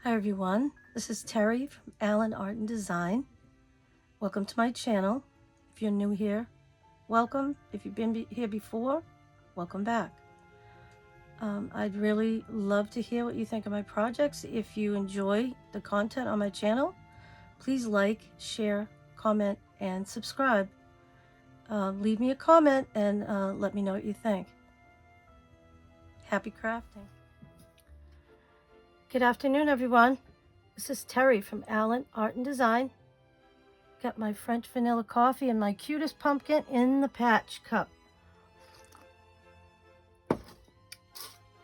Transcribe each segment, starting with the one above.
Hi everyone, this is Terry from Allen Art and Design. Welcome to my channel. If you're new here, welcome. If you've been here before, welcome back. I'd really love to hear what you think of my projects. If you enjoy the content on my channel, please like, share, comment, and subscribe. Leave me a comment and let me know what you think. Happy crafting. Good afternoon, everyone. This is Terry from Allen Art and Design. Got my French vanilla coffee and my cutest pumpkin in the patch cup.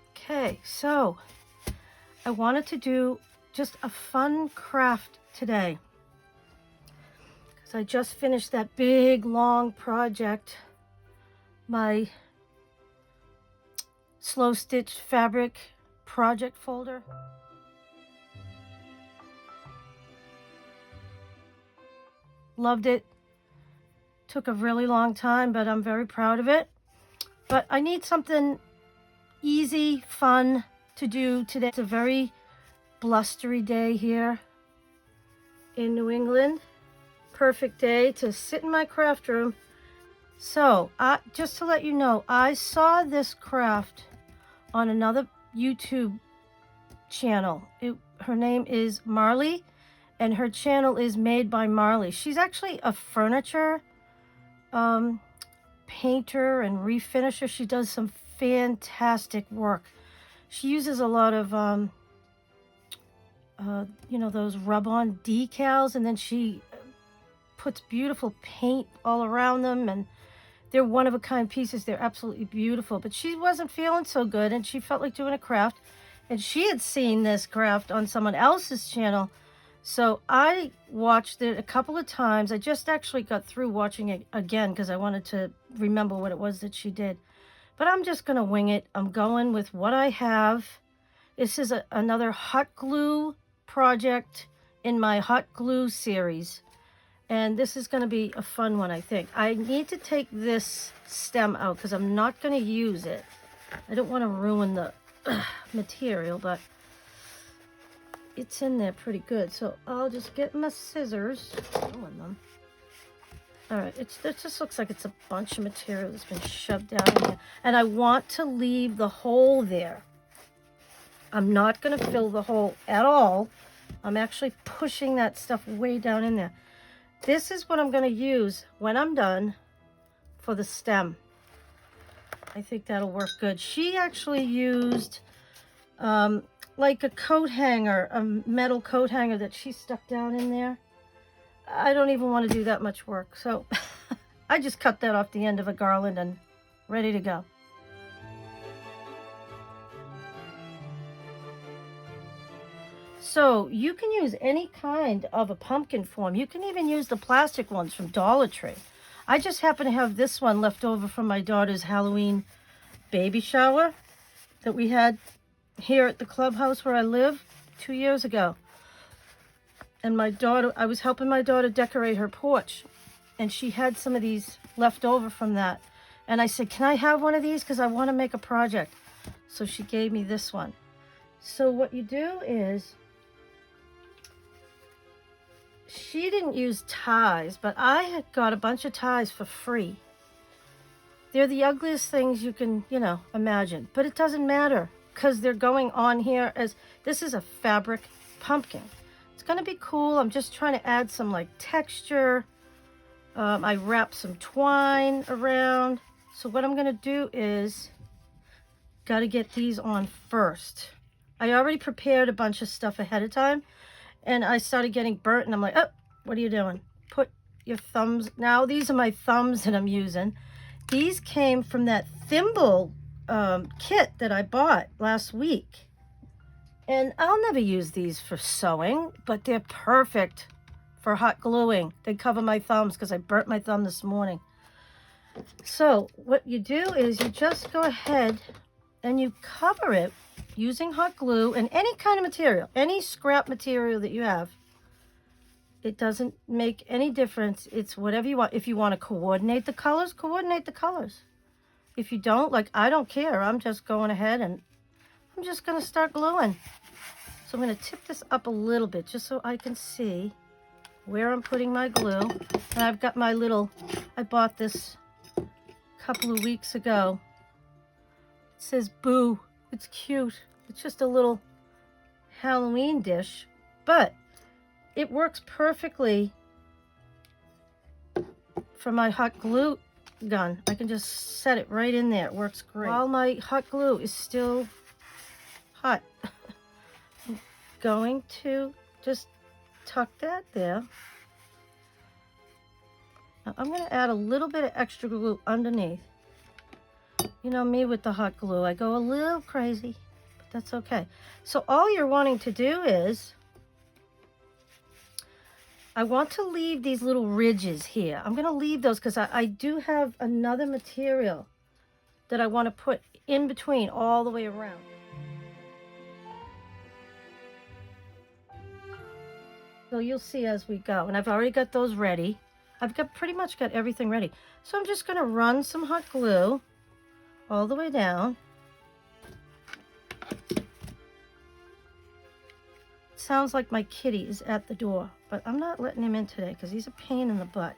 Okay, so I wanted to do just a fun craft today because I just finished that big long project, my slow stitch fabric project folder. Loved it. Took a really long time, but I'm very proud of it. But I need something easy, fun to do today. It's a very blustery day here in New England. Perfect day to sit in my craft room. So, just to let you know, I saw this craft on another YouTube channel. Her name is Marley, and her channel is Made by Marley. She's actually a furniture painter and refinisher. She does some fantastic work. She uses a lot of those rub-on decals, and then she puts beautiful paint all around them, and they're one-of-a-kind pieces. They're absolutely beautiful. But she wasn't feeling so good, and she felt like doing a craft, and she had seen this craft on someone else's channel. So I watched it a couple of times. I just actually got through watching it again because I wanted to remember what it was that she did. But I'm just going to wing it. I'm going with what I have. This is another hot glue project in my hot glue series. And this is going to be a fun one, I think. I need to take this stem out because I'm not going to use it. I don't want to ruin the material, but it's in there pretty good. So I'll just get my scissors. Them. All right, it just looks like it's a bunch of material that's been shoved down in here. And I want to leave the hole there. I'm not going to fill the hole at all. I'm actually pushing that stuff way down in there. This is what I'm going to use when I'm done for the stem. I think that'll work good. She actually used like a coat hanger, a metal coat hanger that she stuck down in there. I don't even want to do that much work. So I just cut that off the end of a garland and ready to go. So you can use any kind of a pumpkin form. You can even use the plastic ones from Dollar Tree. I just happen to have this one left over from my daughter's Halloween baby shower that we had here at the clubhouse where I live 2 years ago. And I was helping my daughter decorate her porch, and she had some of these left over from that. And I said, can I have one of these? Because I want to make a project. So she gave me this one. So what you do is, she didn't use ties, but I had got a bunch of ties for free. They're the ugliest things you can, imagine. But it doesn't matter because they're going on here as, this is a fabric pumpkin. It's going to be cool. I'm just trying to add some like texture. I wrapped some twine around. So what I'm going to do is, got to get these on first. I already prepared a bunch of stuff ahead of time. And I started getting burnt, and I'm like, oh, what are you doing? Put your thumbs. Now, these are my thumbs that I'm using. These came from that thimble kit that I bought last week. And I'll never use these for sewing, but they're perfect for hot gluing. They cover my thumbs because I burnt my thumb this morning. So what you do is you just go ahead and you cover it using hot glue and any kind of material, any scrap material that you have. It doesn't make any difference. It's whatever you want. If you want to coordinate the colors, coordinate the colors. If you don't, like, I don't care. I'm just going ahead and I'm just going to start gluing. So I'm going to tip this up a little bit just so I can see where I'm putting my glue. And I've got my little, I bought this a couple of weeks ago. It says Boo. It's cute. It's just a little Halloween dish, but it works perfectly for my hot glue gun. I can just set it right in there. It works great. While my hot glue is still hot, I'm going to just tuck that there. Now I'm going to add a little bit of extra glue underneath. You know me with the hot glue. I go a little crazy, but that's okay. So all you're wanting to do is, I want to leave these little ridges here. I'm going to leave those because I do have another material that I want to put in between all the way around. So you'll see as we go. And I've already got those ready. I've got pretty much got everything ready. So I'm just going to run some hot glue all the way down. Sounds like my kitty is at the door, but I'm not letting him in today because he's a pain in the butt.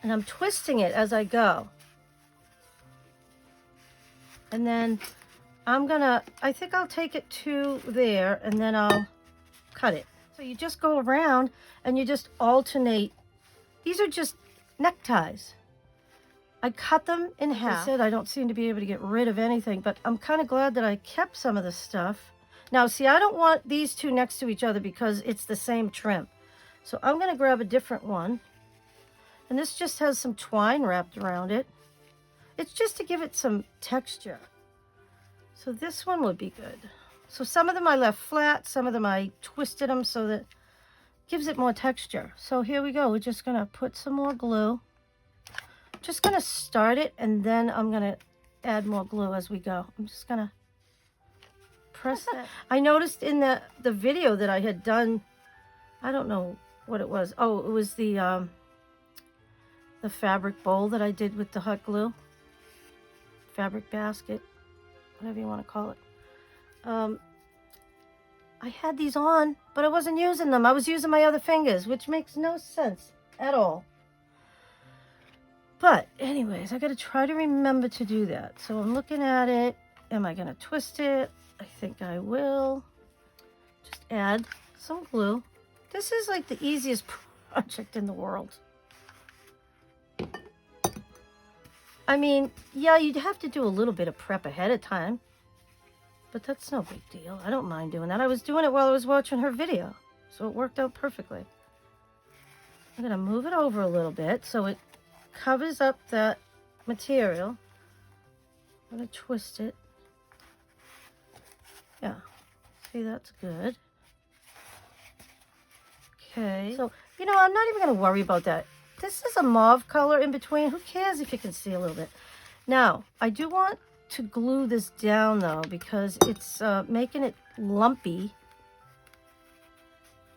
And I'm twisting it as I go. And then I think I'll take it to there and then I'll cut it. So you just go around and you just alternate. These are just neckties. I cut them in half. I said I don't seem to be able to get rid of anything, but I'm kind of glad that I kept some of the stuff. Now, see, I don't want these two next to each other because it's the same trim. So I'm going to grab a different one. And this just has some twine wrapped around it. It's just to give it some texture. So this one would be good. So some of them I left flat. Some of them I twisted them so that it gives it more texture. So here we go. We're just going to put some more glue. Just going to start it, and then I'm going to add more glue as we go. I'm just going to press that. I noticed in the video that I had done, I don't know what it was. Oh, it was the fabric bowl that I did with the hot glue. Fabric basket, whatever you want to call it. I had these on, but I wasn't using them. I was using my other fingers, which makes no sense at all. But anyways, I got to try to remember to do that. So I'm looking at it. Am I going to twist it? I think I will. Just add some glue. This is like the easiest project in the world. I mean, yeah, you'd have to do a little bit of prep ahead of time, but that's no big deal. I don't mind doing that. I was doing it while I was watching her video, so it worked out perfectly. I'm going to move it over a little bit so it covers up that material. I'm going to twist it. Yeah, see, that's good. Okay, so, you know, I'm not even going to worry about that. This is a mauve color in between. Who cares if you can see a little bit? Now, I do want to glue this down, though, because it's making it lumpy.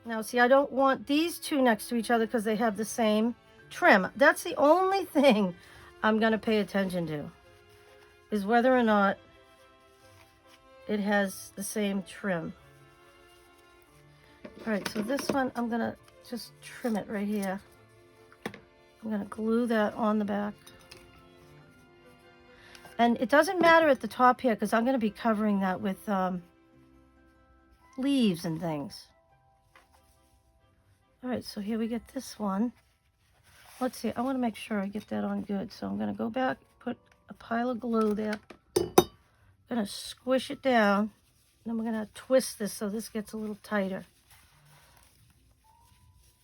Now, see, I don't want these two next to each other because they have the same trim. That's the only thing I'm going to pay attention to, is whether or not it has the same trim. All right, so this one, I'm going to just trim it right here. I'm going to glue that on the back. And it doesn't matter at the top here because I'm going to be covering that with leaves and things. All right, so here we get this one. Let's see, I want to make sure I get that on good. So I'm going to go back, put a pile of glue there. I'm going to squish it down. Then we're going to twist this so this gets a little tighter.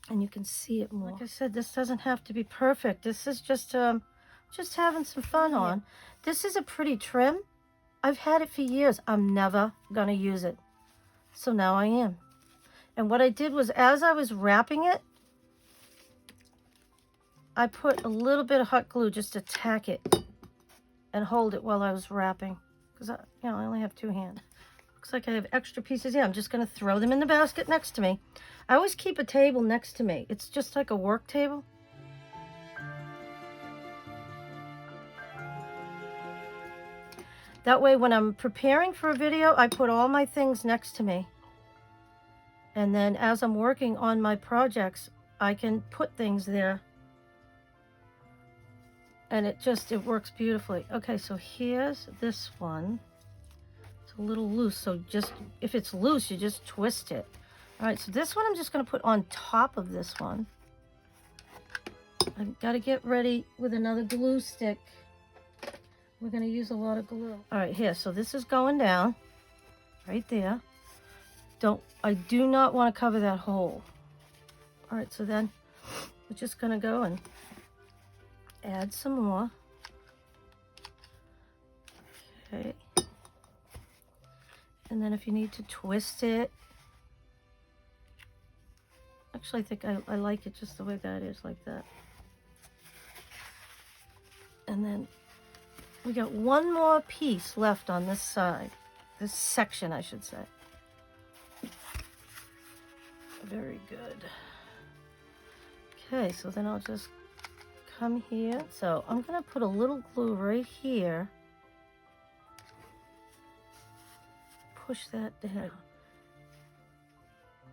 And you can see it more. Like I said, this doesn't have to be perfect. This is just having some fun on. This is a pretty trim. I've had it for years. I'm never going to use it. So now I am. And what I did was, as I was wrapping it, I put a little bit of hot glue just to tack it and hold it while I was wrapping. Because, I only have two hands. Looks like I have extra pieces. Yeah, I'm just going to throw them in the basket next to me. I always keep a table next to me. It's just like a work table. That way when I'm preparing for a video, I put all my things next to me. And then as I'm working on my projects, I can put things there. And it works beautifully. Okay, so here's this one. It's a little loose, so just, if it's loose, you just twist it. All right, so this one I'm just gonna put on top of this one. I've got to get ready with another glue stick. We're going to use a lot of glue. All right, here. So this is going down right there. I do not want to cover that hole. All right, so then we're just going to go and add some more. Okay. And then if you need to twist it. Actually, I think I like it just the way that is, like that. And then we got one more piece left on this side. This section, I should say. Very good. Okay, so then I'll just come here. So I'm going to put a little glue right here. Push that down.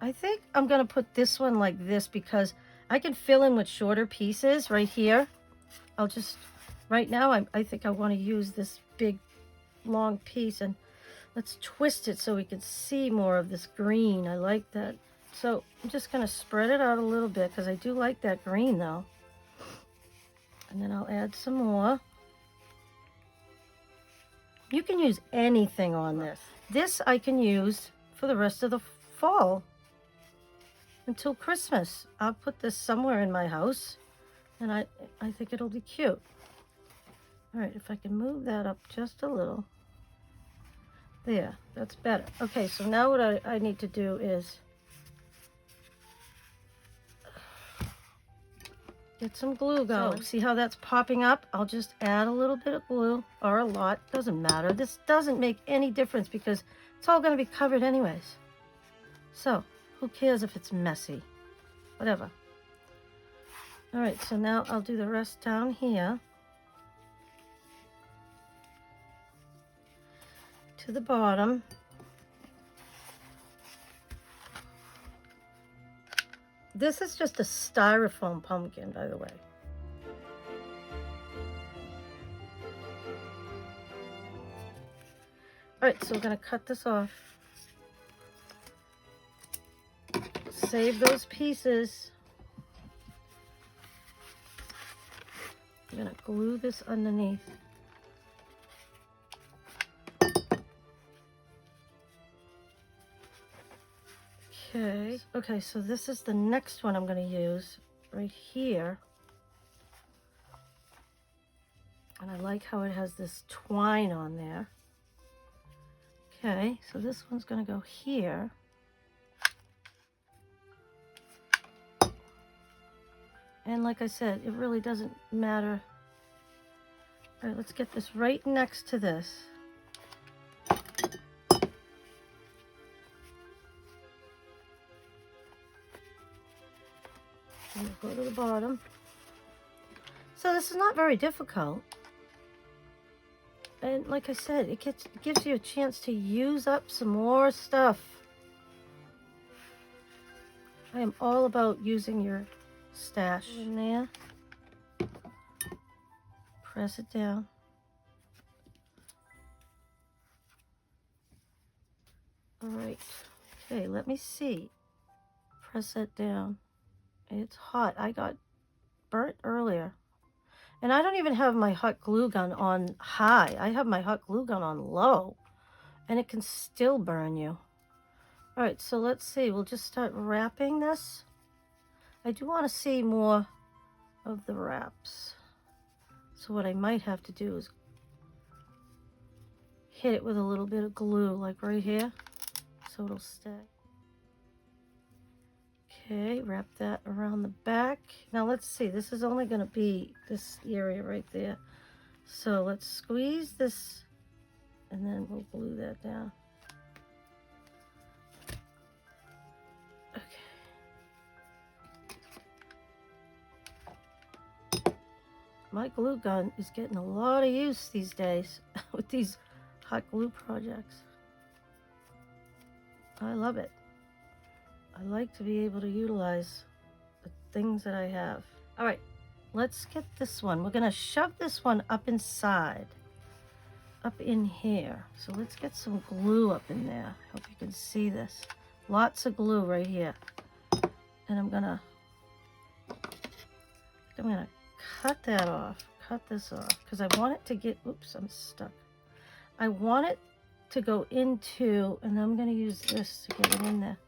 I think I'm going to put this one like this because I can fill in with shorter pieces right here. I'll just... Right now, I think I want to use this big, long piece, and let's twist it so we can see more of this green. I like that. So I'm just going to spread it out a little bit because I do like that green, though. And then I'll add some more. You can use anything on this. This I can use for the rest of the fall until Christmas. I'll put this somewhere in my house, and I think it'll be cute. All right, if I can move that up just a little. There, that's better. Okay, so now what I need to do is get some glue going. See how that's popping up? I'll just add a little bit of glue, or a lot, doesn't matter. This doesn't make any difference because it's all gonna be covered anyways. So, who cares if it's messy? Whatever. All right, so now I'll do the rest down here. To the bottom. This is just a styrofoam pumpkin, by the way. All right, so we're going to cut this off. Save those pieces. I'm going to glue this underneath. Okay, so this is the next one I'm going to use right here. And I like how it has this twine on there. Okay, so this one's going to go here. And like I said, it really doesn't matter. All right, let's get this right next to this. And go to the bottom. So this is not very difficult. And like I said, it gives you a chance to use up some more stuff. I am all about using your stash in there. Press it down. All right. Okay, let me see. Press it down. It's hot. I got burnt earlier. And I don't even have my hot glue gun on high. I have my hot glue gun on low. And it can still burn you. All right, so let's see. We'll just start wrapping this. I do want to see more of the wraps. So what I might have to do is hit it with a little bit of glue, like right here, so it'll stay. Okay, wrap that around the back. Now let's see, this is only going to be this area right there. So let's squeeze this, and then we'll glue that down. Okay. My glue gun is getting a lot of use these days with these hot glue projects. I love it. I like to be able to utilize the things that I have. All right, let's get this one. We're gonna shove this one up inside, up in here. So let's get some glue up in there. Hope you can see this. Lots of glue right here. And I'm gonna cut that off, cut this off, because I want it to get, oops, I'm stuck. I want it to go into, and I'm gonna use this to get it in there.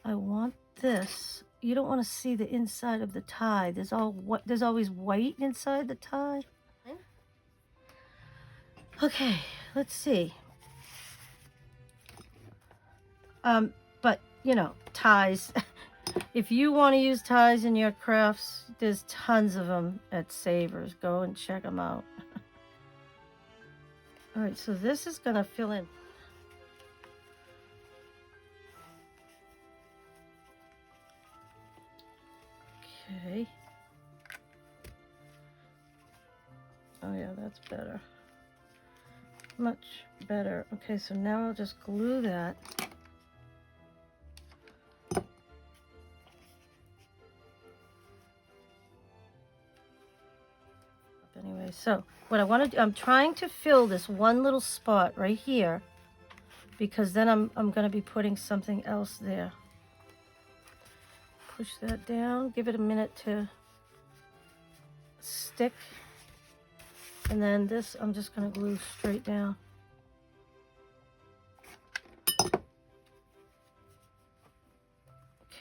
I want this. You don't want to see the inside of the tie. There's always white inside the tie. Okay, let's see. But you know, ties. If you want to use ties in your crafts, there's tons of them at Savers. Go and check them out. All right, so this is gonna fill in. Okay. Oh yeah, that's better. Much better. Okay, so now I'll just glue that. Anyway, so what I want to do, I'm trying to fill this one little spot right here, because then I'm going to be putting something else there. Push that down, give it a minute to stick, and then this I'm just going to glue straight down.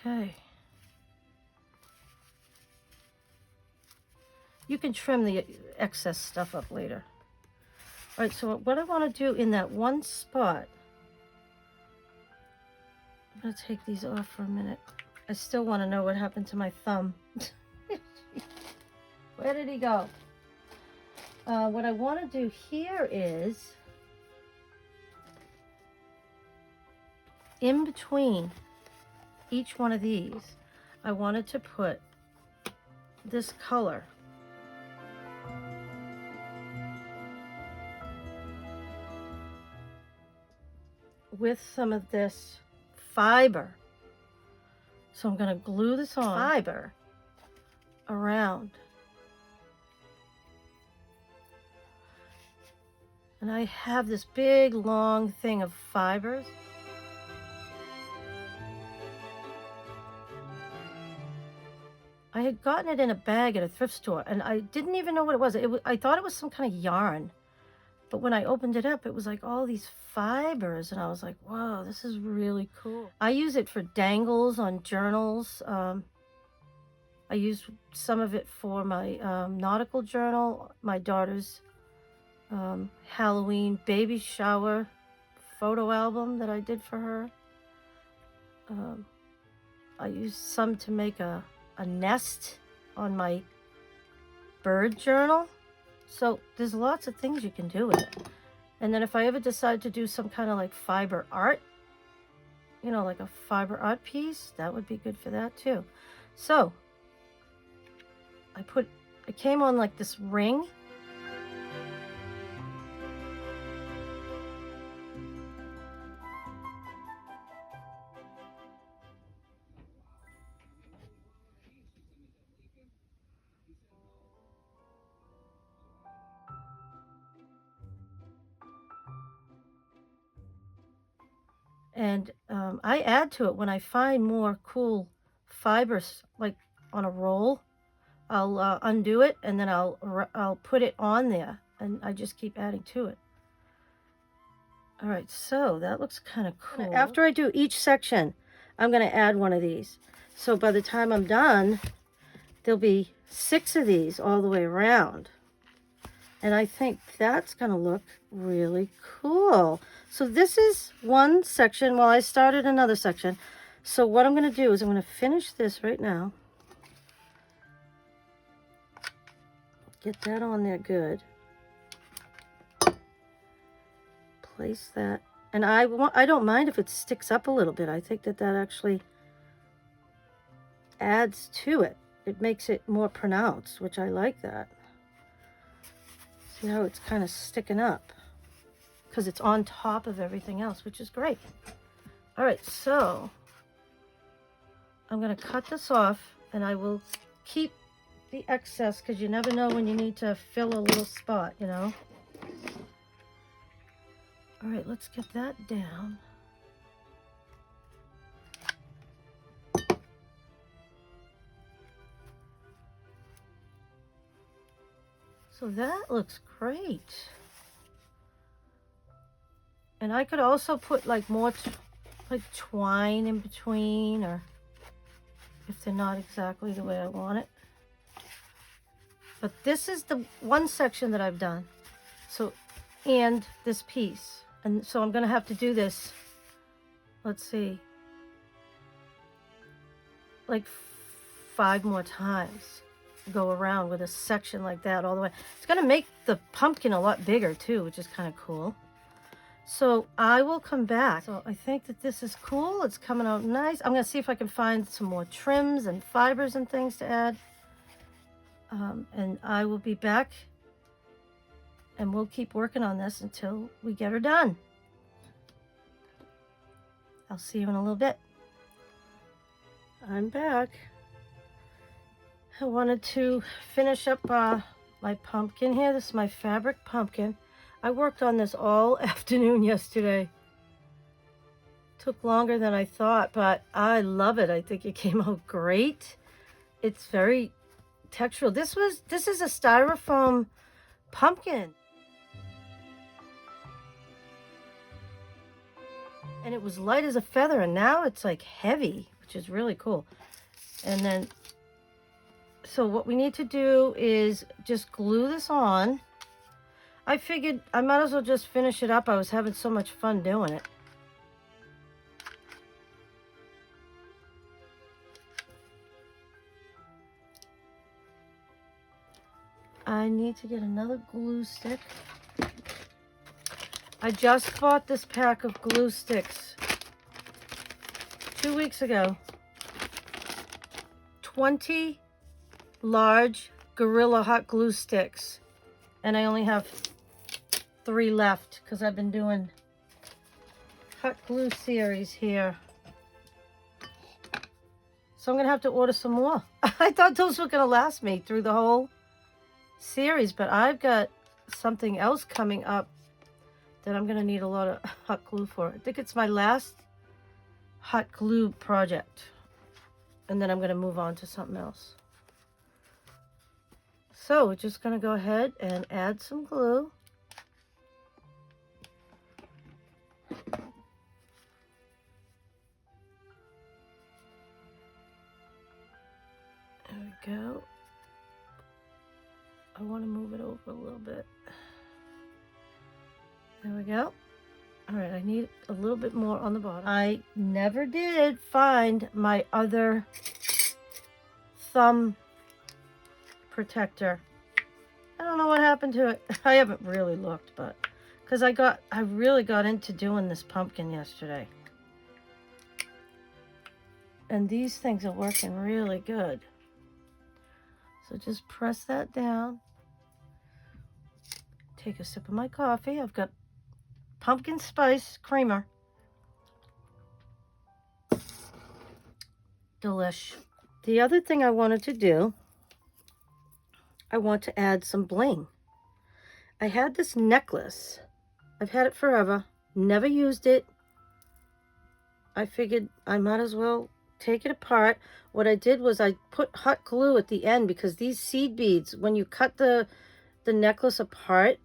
Okay. You can trim the excess stuff up later. All right, so what I want to do in that one spot, I'm going to take these off for a minute. I still want to know what happened to my thumb. Where did he go? What I want to do here is, in between each one of these, I wanted to put this color. With some of this fiber. So I'm going to glue this on fiber around. And I have this big long thing of fibers. I had gotten it in a bag at a thrift store, and I didn't even know what it was. I thought it was some kind of yarn. But when I opened it up, it was like all these fibers, and I was like, whoa, this is really cool. I use it for dangles on journals. I use some of it for my nautical journal, my daughter's Halloween baby shower photo album that I did for her. I used some to make a nest on my bird journal. So there's lots of things you can do with it. And then if I ever decide to do some kind of like fiber art, you know, like a fiber art piece, that would be good for that too. So it came on like this ring. And I add to it when I find more cool fibers, like on a roll. I'll undo it, and then I'll put it on there, and I just keep adding to it. All right, so that looks kind of cool. After I do each section, I'm going to add one of these. So by the time I'm done, there'll be 6 of these all the way around. And I think that's going to look really cool. So this is one section while I started another section. So what I'm going to do is I'm going to finish this right now. Get that on there good. Place that. And I don't mind if it sticks up a little bit. I think that actually adds to it. It makes it more pronounced, which I like that. See how it's kind of sticking up. because it's on top of everything else, which is great. All right, so I'm going to cut this off, and I will keep the excess because you never know when you need to fill a little spot, you know. All right, let's get that down. So that looks great. And I could also put like more like twine in between, or if they're not exactly the way I want it. But this is the one section that I've done. So, and this piece. And so I'm gonna have to do this, let's see, like 5 more times. Go around with a section like that all the way. It's gonna make the pumpkin a lot bigger too, which is kind of cool. So I will come back. So I think that this is cool. It's coming out nice. I'm gonna see if I can find some more trims and fibers and things to add. And I will be back, and we'll keep working on this until we get her done. I'll see you in a little bit. I'm back. I wanted to finish up my pumpkin here. This is my fabric pumpkin. I worked on this all afternoon yesterday. Took longer than I thought, but I love it. I think it came out great. It's very textural. This is a styrofoam pumpkin. And it was light as a feather, and now it's like heavy, which is really cool. And then so what we need to do is just glue this on. I figured I might as well just finish it up. I was having so much fun doing it. I need to get another glue stick. I just bought this pack of glue sticks 2 weeks ago. 20 large Gorilla hot glue sticks, and I only have 3 left because I've been doing hot glue series here, so I'm gonna have to order some more. I thought those were gonna last me through the whole series, but I've got something else coming up that I'm gonna need a lot of hot glue for. I think it's my last hot glue project, and then I'm gonna move on to something else. So we're just going to go ahead and add some glue. There we go. I want to move it over a little bit. There we go. All right, I need a little bit more on the bottom. I never did find my other thumb protector. I don't know what happened to it. I haven't really looked, but because I really got into doing this pumpkin yesterday. And these things are working really good. So just press that down. Take a sip of my coffee. I've got pumpkin spice creamer. Delish. The other thing I wanted to do, I want to add some bling. I had this necklace. I've had it forever. Never used it. I figured I might as well take it apart. What I did was I put hot glue at the end because these seed beads, when you cut the necklace apart,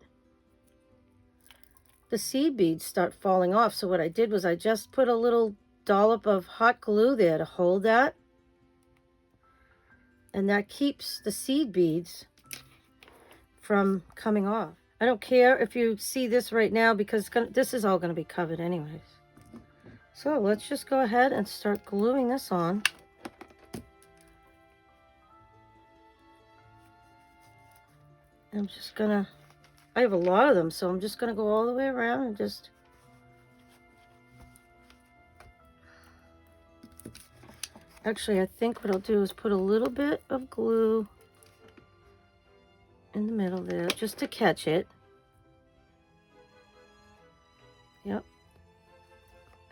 the seed beads start falling off. So what I did was I just put a little dollop of hot glue there to hold that. And that keeps the seed beads from coming off. I don't care if you see this right now because this is all going to be covered anyways. So let's just go ahead and start gluing this on. I'm just gonna, I have a lot of them, so I'm just gonna go all the way around and just actually, I think what I'll do is put a little bit of glue in the middle there just to catch it. Yep.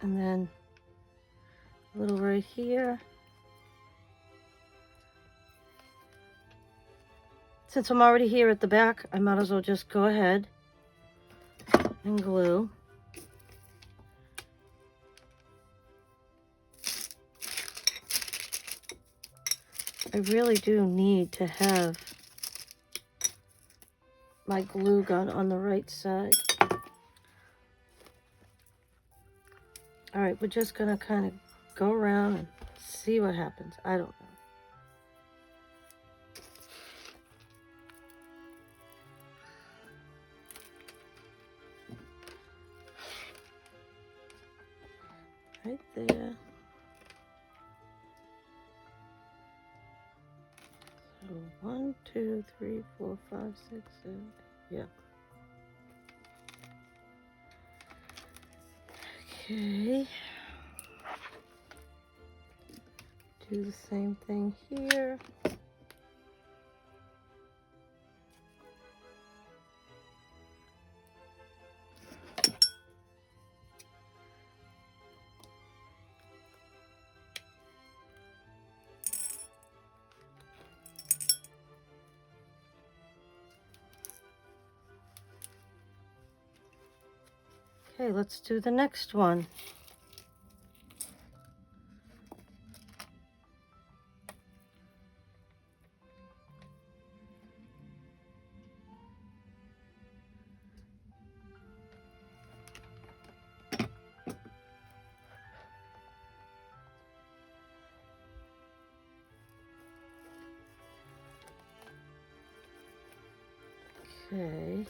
And then a little right here. Since I'm already here at the back, I might as well just go ahead and glue. I really do need to have my glue gun on the right side. All right, we're just gonna kind of go around and see what happens. I don't know. Right there. So 1, 2, 3, 4, 5, 6, 7, 8. Yeah. Okay. Do the same thing here. Okay, let's do the next one. Okay.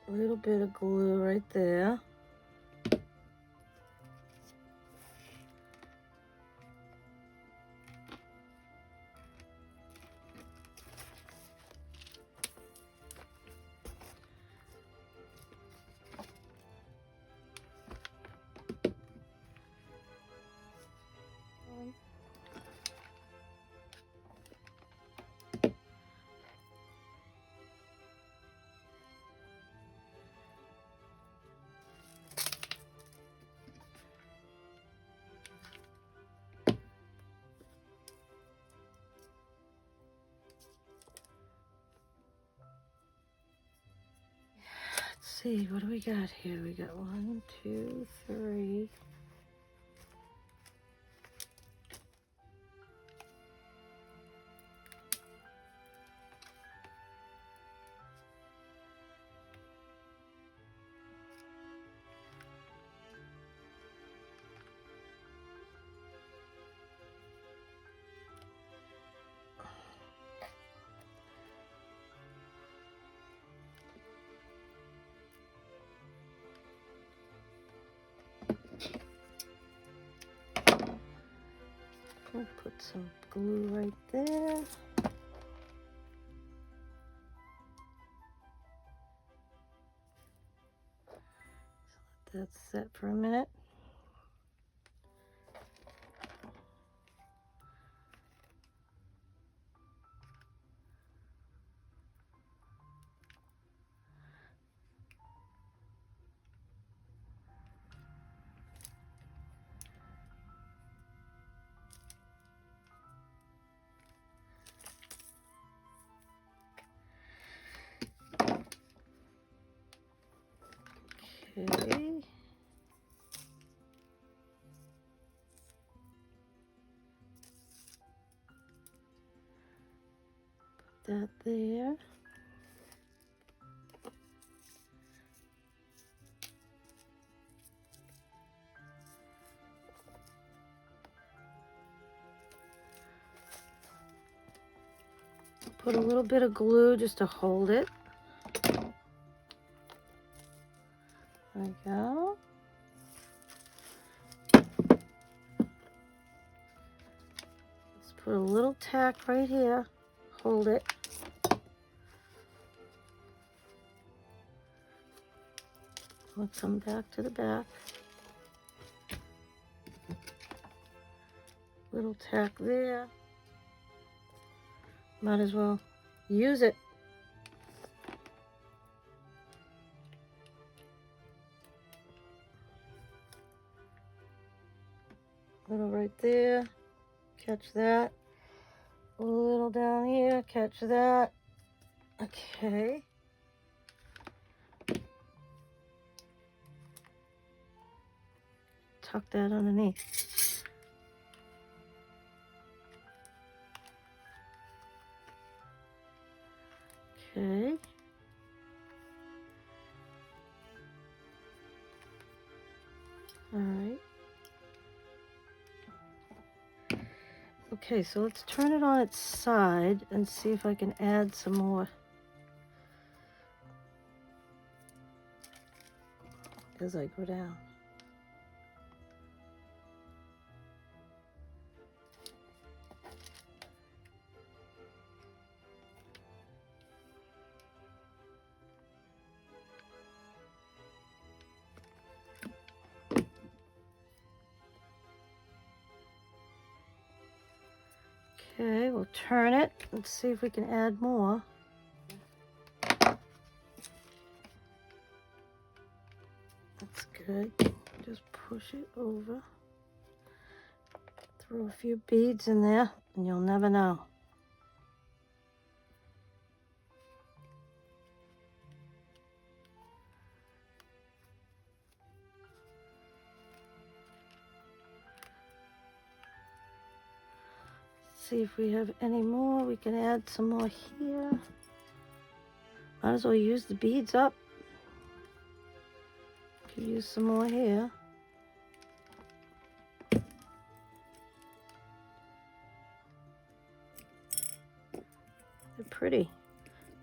A little bit of glue right there. Let's see, what do we got here? We got 1, 2, 3. We'll put some glue right there. So let that set for a minute. Okay. Put that there. Put a little bit of glue just to hold it. There we go. Let's put a little tack right here. Hold it. We'll come back to the back. Little tack there. Might as well use it. there, catch that. A little down here, catch that. Okay. Tuck that underneath. Okay. All right. Okay, so let's turn it on its side and see if I can add some more as I go down. Okay, we'll turn it. Let's see if we can add more. That's good. Just push it over. Throw a few beads in there, and you'll never know. See if we have any more. We can add some more here. Might as well use the beads up. Could use some more here. They're pretty.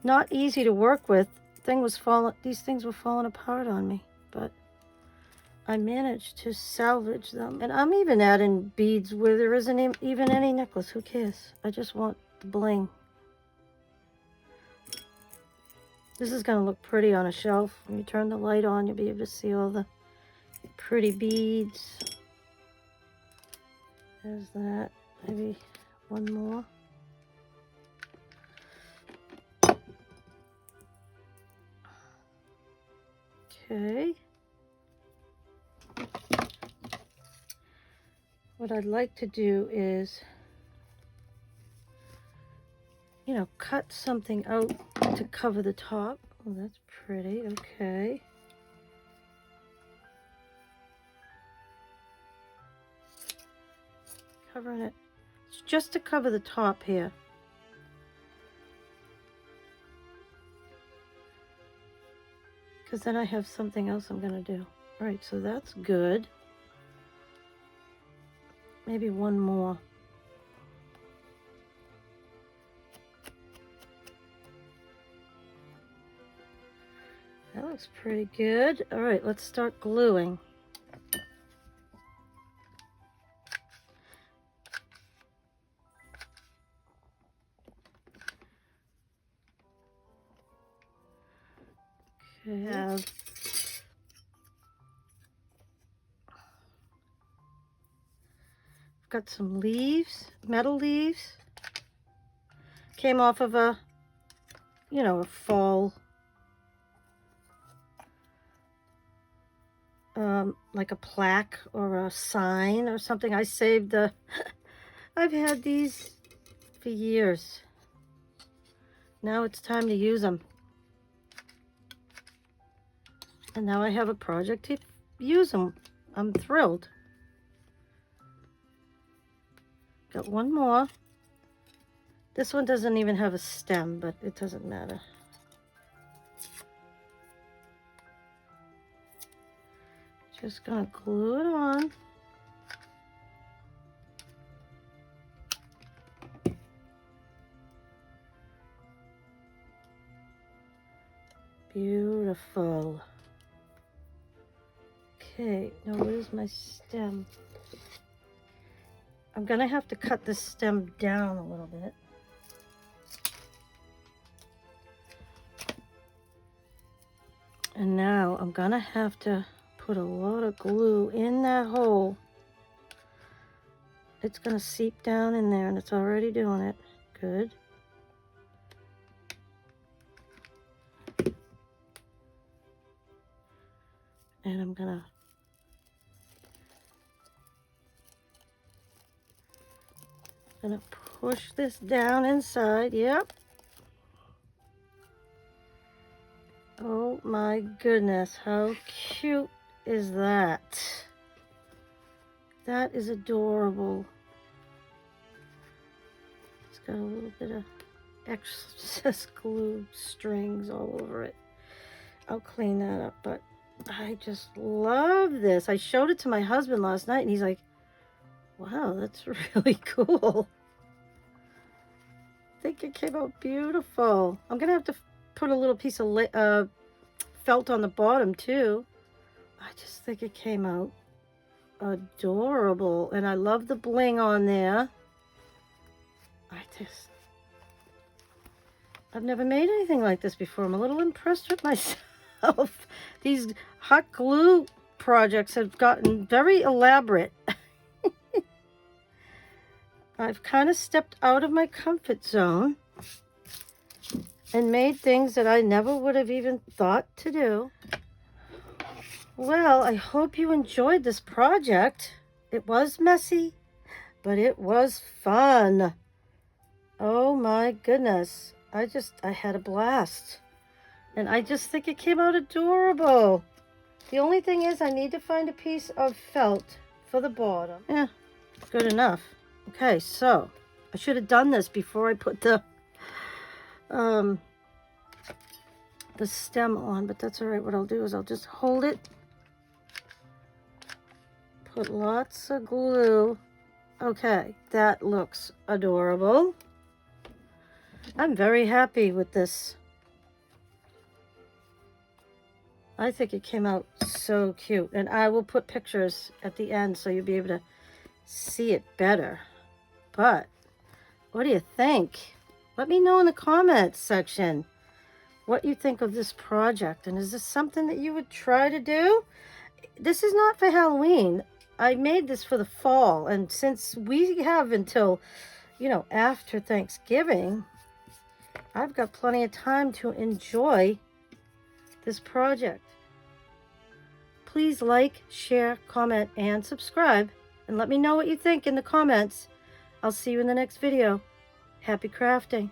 Not easy to work with. These things were falling apart on me, but I managed to salvage them. And I'm even adding beads where there isn't even any necklace. Who cares? I just want the bling. This is going to look pretty on a shelf. When you turn the light on, you'll be able to see all the pretty beads. There's that. Maybe one more. Okay. What I'd like to do is, you know, cut something out to cover the top. Oh, that's pretty. Okay. Covering it. It's just to cover the top here. Because then I have something else I'm going to do. All right, so that's good. Maybe one more. That looks pretty good. All right, let's start gluing. Okay. I've got some leaves, metal leaves. Came off of a, you know, a fall, like a plaque or a sign or something. I saved the, I've had these for years. Now it's time to use them. And now I have a project to use them. I'm thrilled. Got one more. This one doesn't even have a stem, but it doesn't matter. Just gonna glue it on. Beautiful. Okay, now where's my stem? I'm gonna have to cut this stem down a little bit. And now I'm gonna have to put a lot of glue in that hole. It's gonna seep down in there, and it's already doing it. Good. And I'm gonna gonna push this down inside. Yep. Oh my goodness, how cute is that? That is adorable. It's got a little bit of excess glue strings all over it. I'll clean that up, but I just love this. I showed it to my husband last night and he's like, wow, that's really cool. I think it came out beautiful. I'm gonna have to put a little piece of felt on the bottom too. I just think it came out adorable, and I love the bling on there. I've never made anything like this before. I'm a little impressed with myself. These hot glue projects have gotten very elaborate. I've kind of stepped out of my comfort zone and made things that I never would have even thought to do. Well, I hope you enjoyed this project. It was messy, but it was fun. Oh my goodness. I had a blast. And I just think it came out adorable. The only thing is I need to find a piece of felt for the bottom. Yeah, good enough. Okay, so I should have done this before I put the stem on, but that's all right. What I'll do is I'll just hold it, put lots of glue. Okay, that looks adorable. I'm very happy with this. I think it came out so cute, and I will put pictures at the end so you'll be able to see it better. But what do you think? Let me know in the comments section what you think of this project, and is this something that you would try to do? This is not for Halloween. I made this for the fall, and since we have until, after Thanksgiving, I've got plenty of time to enjoy this project. Please like, share, comment, and subscribe, and let me know what you think in the comments. I'll see you in the next video. Happy crafting.